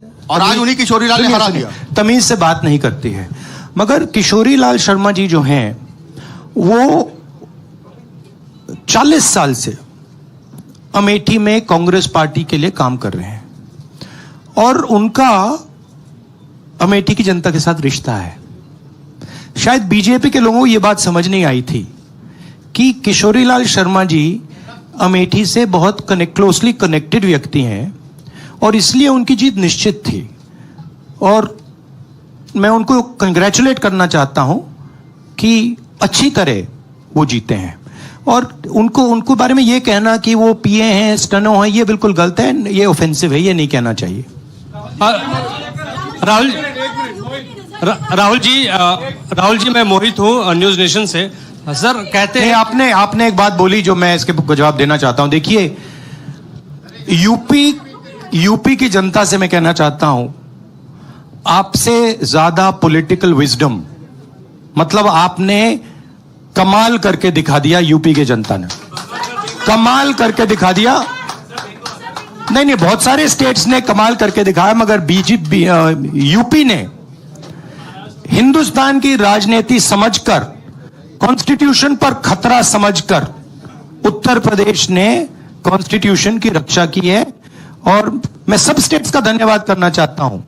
और आज उन्हीं किशोरीलाल ने हरा दिया। तमीज से बात नहीं करती है। मगर किशोरीलाल शर्मा जी जो हैं वो 40 साल से अमेठी में कांग्रेस पार्टी के लिए काम कर रहे हैं और उनका अमेठी की जनता के साथ रिश्ता है। शायद बीजेपी के लोगों को यह बात समझ नहीं आई थी कि किशोरीलाल शर्मा जी अमेठी से बहुत क्लोजली कनेक्टेड व्यक्ति हैं और इसलिए उनकी जीत निश्चित थी। और मैं उनको कंग्रेचुलेट करना चाहता हूं कि अच्छी तरह वो जीते हैं। और उनको बारे में ये कहना कि वो पीए हैं, स्टनो हैं, ये बिल्कुल गलत है, ये ऑफेंसिव है, ये नहीं कहना चाहिए। राहुल जी मैं मोहित हूँ न्यूज नेशन से। सर कहते हैं आपने एक बात बोली जो मैं इसके जवाब देना चाहता हूं। देखिए यूपी की जनता से मैं कहना चाहता हूं, आपसे ज्यादा पॉलिटिकल विजडम, मतलब आपने कमाल करके दिखा दिया। यूपी की जनता ने कमाल करके दिखा दिया। नहीं, बहुत सारे स्टेट्स ने कमाल करके दिखाया, मगर बीजेपी यूपी ने हिंदुस्तान की राजनीति समझकर, कॉन्स्टिट्यूशन पर खतरा समझकर उत्तर प्रदेश ने कॉन्स्टिट्यूशन की रक्षा की है। और मैं सब स्टेट्स का धन्यवाद करना चाहता हूं,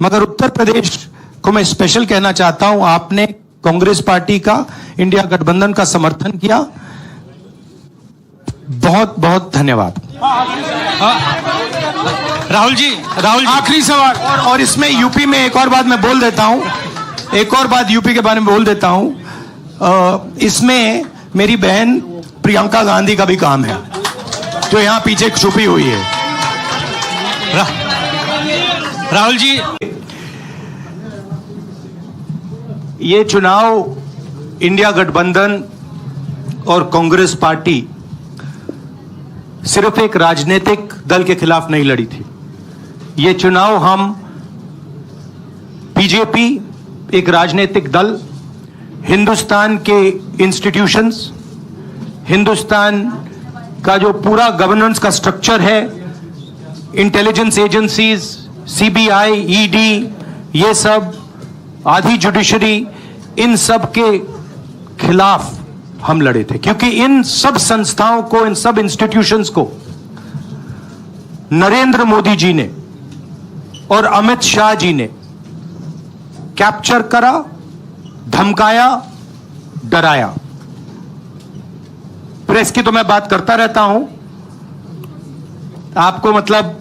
मगर उत्तर प्रदेश को मैं स्पेशल कहना चाहता हूं। आपने कांग्रेस पार्टी का, इंडिया गठबंधन का समर्थन किया। बहुत बहुत धन्यवाद। राहुल जी आखिरी सवाल। और इसमें यूपी में एक और बात मैं बोल देता हूं, एक और बात यूपी के बारे में बोल देता हूं। इसमें मेरी बहन प्रियंका गांधी का भी काम है, जो यहां पीछे छुपी हुई है। राहुल जी, ये चुनाव इंडिया गठबंधन और कांग्रेस पार्टी सिर्फ एक राजनीतिक दल के खिलाफ नहीं लड़ी थी। ये चुनाव हम बीजेपी, एक राजनीतिक दल, हिंदुस्तान के इंस्टीट्यूशंस, हिंदुस्तान का जो पूरा गवर्नेंस का स्ट्रक्चर है, इंटेलिजेंस एजेंसीज, सीबीआई, ईडी, ये सब, आधी जुडिशरी, इन सब के खिलाफ हम लड़े थे। क्योंकि इन सब संस्थाओं को, इन सब इंस्टीट्यूशंस को नरेंद्र मोदी जी ने और अमित शाह जी ने कैप्चर करा, धमकाया, डराया। प्रेस की तो मैं बात करता रहता हूं। आपको मतलब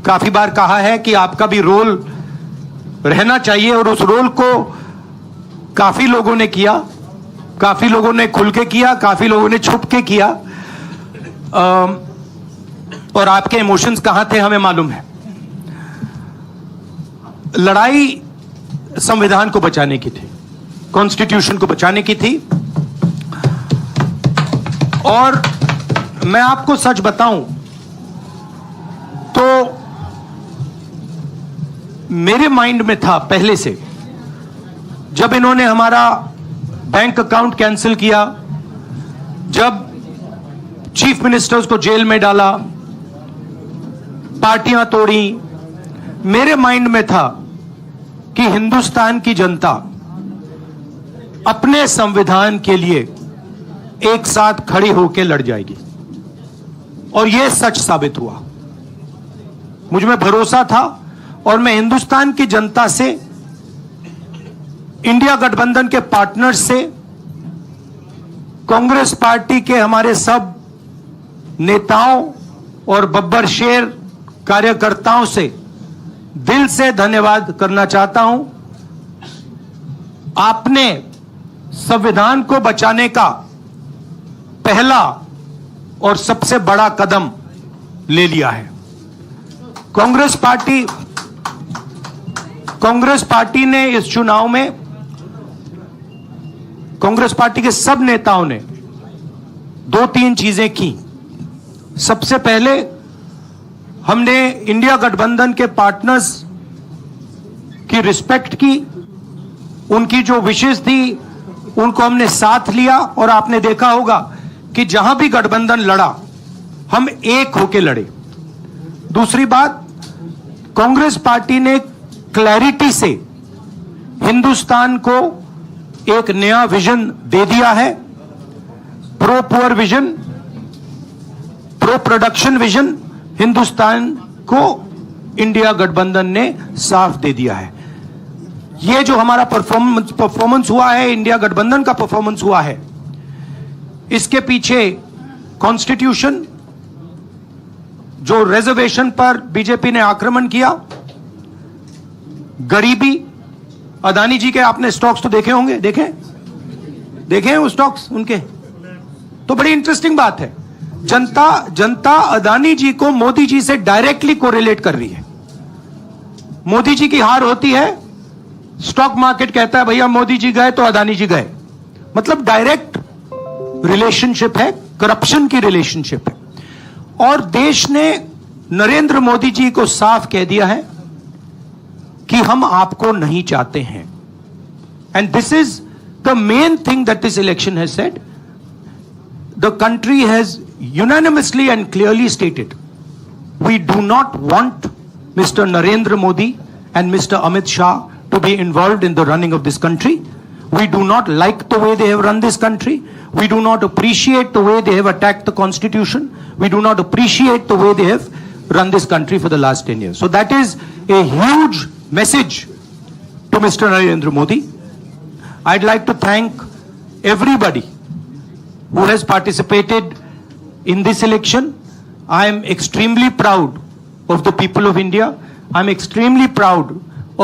काफी बार कहा है कि आपका भी रोल रहना चाहिए, और उस रोल को काफी लोगों ने किया, काफी लोगों ने खुल के किया, काफी लोगों ने छुप के किया। और आपके इमोशंस कहां थे हमें मालूम है। लड़ाई संविधान को बचाने की थी, कॉन्स्टिट्यूशन को बचाने की थी। और मैं आपको सच बताऊं तो मेरे माइंड में था पहले से, जब इन्होंने हमारा बैंक अकाउंट कैंसिल किया, जब चीफ मिनिस्टर्स को जेल में डाला, पार्टियां तोड़ी, मेरे माइंड में था कि हिंदुस्तान की जनता अपने संविधान के लिए एक साथ खड़ी होकर लड़ जाएगी। और यह सच साबित हुआ। मुझ में भरोसा था और मैं हिंदुस्तान की जनता से, इंडिया गठबंधन के पार्टनर्स से, कांग्रेस पार्टी के हमारे सब नेताओं और बब्बर शेर कार्यकर्ताओं से दिल से धन्यवाद करना चाहता हूं। आपने संविधान को बचाने का पहला और सबसे बड़ा कदम ले लिया है। कांग्रेस पार्टी ने इस चुनाव में, कांग्रेस पार्टी के सब नेताओं ने 2-3 चीजें की। सबसे पहले हमने इंडिया गठबंधन के पार्टनर्स की रिस्पेक्ट की, उनकी जो विशेष थी उनको हमने साथ लिया। और आपने देखा होगा कि जहां भी गठबंधन लड़ा, हम एक होके लड़े। दूसरी बात, कांग्रेस पार्टी ने क्लैरिटी से हिंदुस्तान को एक नया विजन दे दिया है। Pro poor vision, pro production vision Hindustan को इंडिया गठबंधन ने साफ दे दिया है। ये जो हमारा परफॉर्मेंस हुआ है, इंडिया गठबंधन का परफॉर्मेंस हुआ है, इसके पीछे कॉन्स्टिट्यूशन, जो रिजर्वेशन पर बीजेपी ने आक्रमण किया, गरीबी, अदानी जी के आपने स्टॉक्स तो देखे होंगे, देखे हैं वो स्टॉक्स उनके, तो बड़ी इंटरेस्टिंग बात है। जनता अदानी जी को मोदी जी से डायरेक्टली कोरिलेट कर रही है। मोदी जी की हार होती है, स्टॉक मार्केट कहता है भैया मोदी जी गए तो अदानी जी गए, मतलब डायरेक्ट रिलेशनशिप है, करप्शन की रिलेशनशिप है। और देश ने नरेंद्र मोदी जी को साफ कह दिया है कि हम आपको नहीं चाहते हैं। And this is the main thing that this election has said. The country has unanimously and clearly stated, we do not want Mr. Narendra Modi and Mr. Amit Shah to be involved in the running of this country. We do not like the way they have run this country. We do not appreciate the way they have attacked the constitution. We do not appreciate the way they have run this country for the last 10 years. So that is a huge message to Mr. Narendra Modi. I'd like to thank everybody who has participated in this election. I am extremely proud of the people of India. I am extremely proud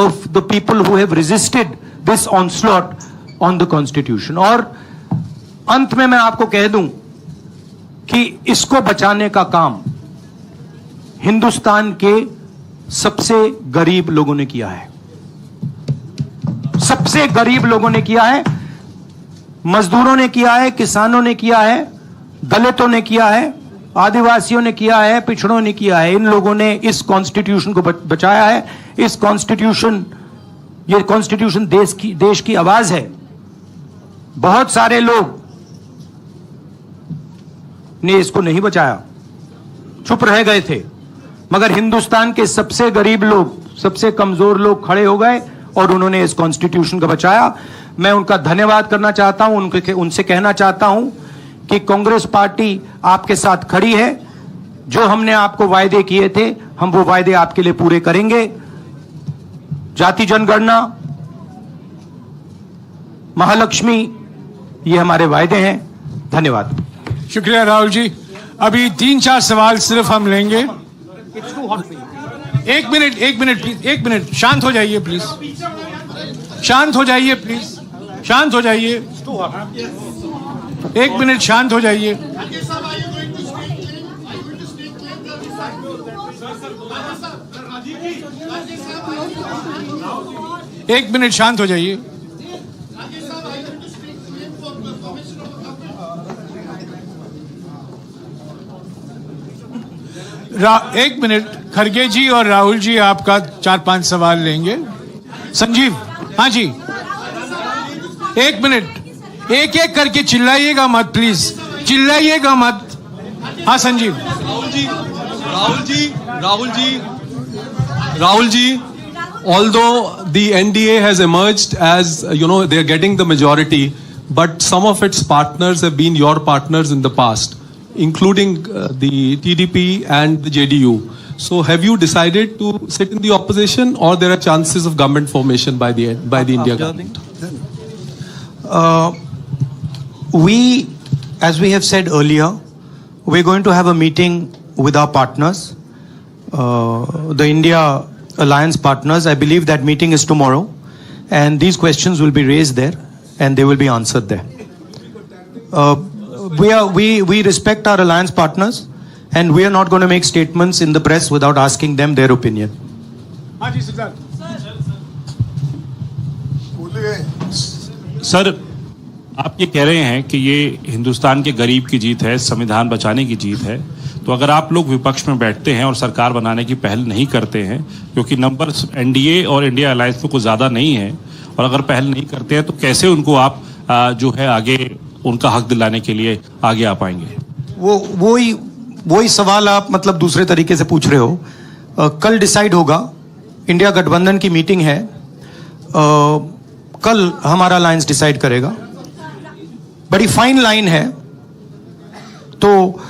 of the people who have resisted this onslaught on the constitution. और अंत में मैं आपको कह दूं कि इसको बचाने का काम हिंदुस्तान के सबसे गरीब लोगों ने किया है। सबसे गरीब लोगों ने किया है, मजदूरों ने किया है, किसानों ने किया है, दलितों ने किया है, आदिवासियों ने किया है, पिछड़ों ने किया है। इन लोगों ने इस कॉन्स्टिट्यूशन को बचाया है। ये कॉन्स्टिट्यूशन देश की आवाज है। बहुत सारे लोग ने इसको नहीं बचाया, चुप रह गए थे, मगर हिंदुस्तान के सबसे गरीब लोग, सबसे कमजोर लोग खड़े हो गए और उन्होंने इस कॉन्स्टिट्यूशन को बचाया। मैं उनका धन्यवाद करना चाहता हूं, उनसे कहना चाहता हूं कि कांग्रेस पार्टी आपके साथ खड़ी है। जो हमने आपको वायदे किए थे, हम वो वायदे आपके लिए पूरे करेंगे। जाति जनगणना, महालक्ष्मी, ये हमारे वायदे हैं। धन्यवाद। शुक्रिया राहुल जी। अभी 3-4 सवाल सिर्फ हम लेंगे। एक मिनट प्लीज, एक मिनट, शांत हो जाइए प्लीज, शांत हो जाइए प्लीज, शांत हो जाइए, एक मिनट शांत हो जाइए। एक मिनट शांत हो जाइए। एक मिनट, खड़गे जी और राहुल जी आपका 4-5 सवाल लेंगे। संजीव, हाँ जी, एक मिनट, एक एक करके चिल्लाइएगा मत प्लीज, चिल्लाइएगा मत। हाँ Sanjeev. Rahul ji, although the NDA has emerged as, they are getting the majority, but some of its partners have been your partners in the past, including the TDP and the JDU. So have you decided to sit in the opposition, or there are chances of government formation by the India government? As we have said earlier, we're going to have a meeting with our partners, the India Alliance partners. I believe that meeting is tomorrow, and these questions will be raised there, and they will be answered there. We respect our alliance partners, and we are not going to make statements in the press without asking them their opinion. Sir, आप ये कह रहे हैं कि ये हिंदुस्तान के गरीब की जीत है, संविधान बचाने की जीत है, तो अगर आप लोग विपक्ष में बैठते हैं और सरकार बनाने की पहल नहीं करते हैं, क्योंकि नंबर एनडीए और इंडिया अलायंस में कुछ ज़्यादा नहीं है, और अगर पहल नहीं करते हैं तो कैसे उनको आप जो है आगे उनका हक दिलाने के लिए आगे आ पाएंगे? वही सवाल आप मतलब दूसरे तरीके से पूछ रहे हो। कल डिसाइड होगा इंडिया गठबंधन की मीटिंग है, कल हमारा अलायंस डिसाइड करेगा। बड़ी फाइन लाइन है, तो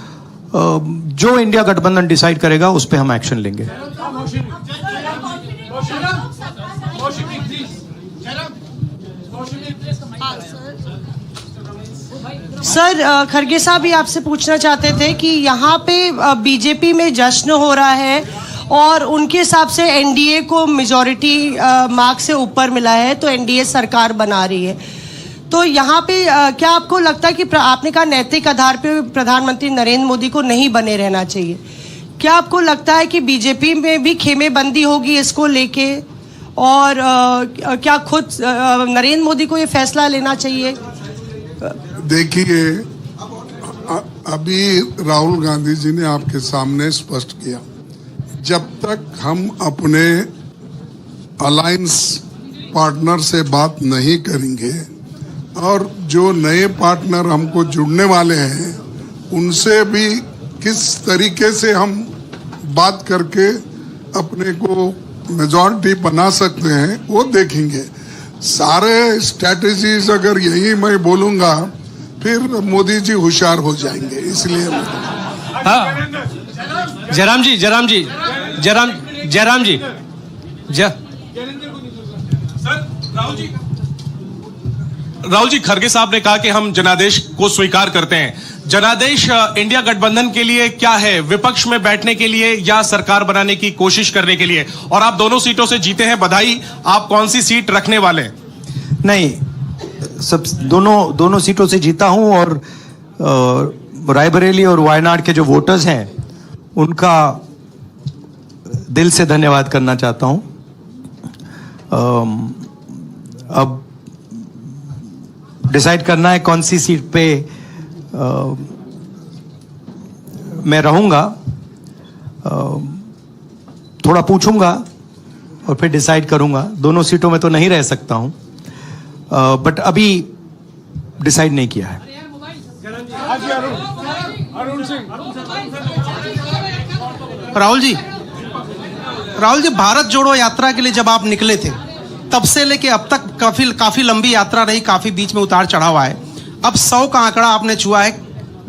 जो इंडिया गठबंधन डिसाइड करेगा उस पर हम एक्शन लेंगे। सर, खरगे साहब भी आपसे पूछना चाहते थे कि यहाँ पे बीजेपी में जश्न हो रहा है और उनके हिसाब से एनडीए को मेजॉरिटी मार्क से ऊपर मिला है, तो एनडीए सरकार बना रही है। तो यहाँ पे क्या आपको लगता है कि आपने कहा नैतिक आधार पे प्रधानमंत्री नरेंद्र मोदी को नहीं बने रहना चाहिए, क्या आपको लगता है कि बीजेपी में भी खेमेबंदी होगी इसको लेके, और क्या खुद नरेंद्र मोदी को ये फैसला लेना चाहिए? देखिए, अभी राहुल गांधी जी ने आपके सामने स्पष्ट किया, जब तक हम अपने अलायंस पार्टनर से बात नहीं करेंगे और जो नए पार्टनर हमको जुड़ने वाले हैं उनसे भी किस तरीके से हम बात करके अपने को मेजॉरिटी बना सकते हैं वो देखेंगे। सारे स्ट्रैटेजीज अगर यही मैं बोलूंगा फिर मोदी जी होशियार हो जाएंगे, इसलिए जयराम जी राहुल जी, खरगे साहब ने कहा कि हम जनादेश को स्वीकार करते हैं। जनादेश इंडिया गठबंधन के लिए क्या है? विपक्ष में बैठने के लिए या सरकार बनाने की कोशिश करने के लिए? और आप दोनों सीटों से जीते हैं, बधाई। आप कौन सी सीट रखने वाले हैं? नहीं, सब दोनों सीटों से जीता हूं, और रायबरेली और वायनाड के जो वोटर्स हैं उनका दिल से धन्यवाद करना चाहता हूं। अब डिसाइड करना है कौन सी सीट पे मैं रहूंगा, थोड़ा पूछूंगा और फिर डिसाइड करूंगा। दोनों सीटों में तो नहीं रह सकता हूं, बट अभी डिसाइड नहीं किया है। राहुल जी, भारत जोड़ो यात्रा के लिए जब आप निकले थे तब से लेके अब तक काफी लंबी यात्रा रही, काफी बीच में उतार चढ़ाव आए। अब 100 का आंकड़ा आपने छुआ है।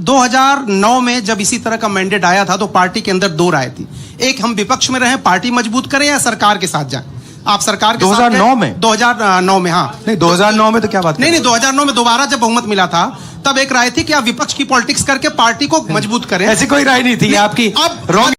2009 में जब इसी तरह का मैंडेट आया था तो पार्टी के अंदर दो राय थी, एक हम विपक्ष में रहें, पार्टी मजबूत करें, या सरकार के साथ जाएं। आप सरकार के 2009 में 2009 में हाँ नहीं, 2009 में तो क्या बात नहीं 2009 में दोबारा जब बहुमत मिला था तब एक राय थी कि आप विपक्ष की पॉलिटिक्स करके पार्टी को मजबूत करें। ऐसी कोई राय नहीं थी आपकी। अब